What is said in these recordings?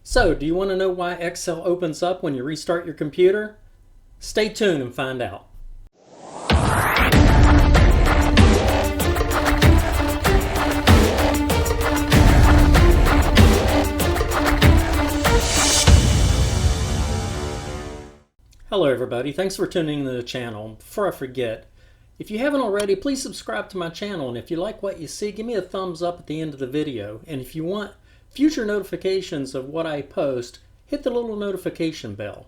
So, do you want to know why Excel opens up when you restart your computer? Stay tuned and find out. Hello everybody, thanks for tuning into the channel. Before I forget, if you haven't already, please subscribe to my channel, and if you like what you see, give me a thumbs up at the end of the video. And if you want future notifications of what I post, hit the little notification bell.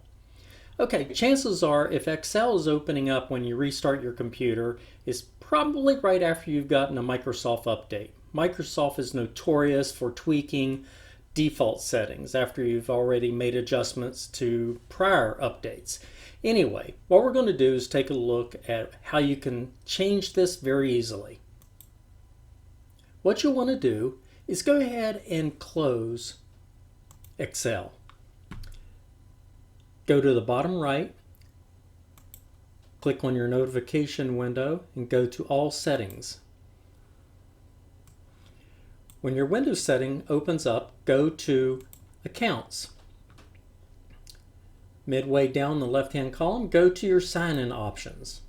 Okay, chances are if Excel is opening up when you restart your computer, it's probably right after you've gotten a Microsoft update. Microsoft is notorious for tweaking default settings after you've already made adjustments to prior updates. Anyway, what we're going to do is take a look at how you can change this very easily. What you'll want to do is go ahead and close Excel. Go to the bottom right, click on your notification window, and go to All Settings. When your Windows setting opens up, go to Accounts. Midway down the left-hand column, go to your sign-in options.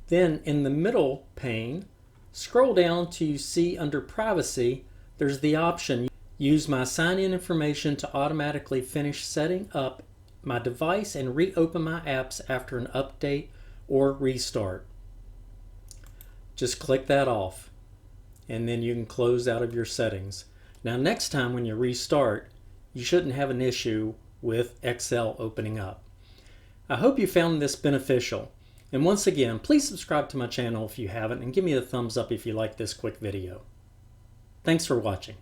Then in the middle pane, scroll down to see under Privacy, there's the option, use my sign-in information to automatically finish setting up my device and reopen my apps after an update or restart. Just click that off, and then you can close out of your settings. Now next time when you restart, you shouldn't have an issue with Excel opening up. I hope you found this beneficial. And once again, please subscribe to my channel if you haven't, and give me a thumbs up if you like this quick video. Thanks for watching.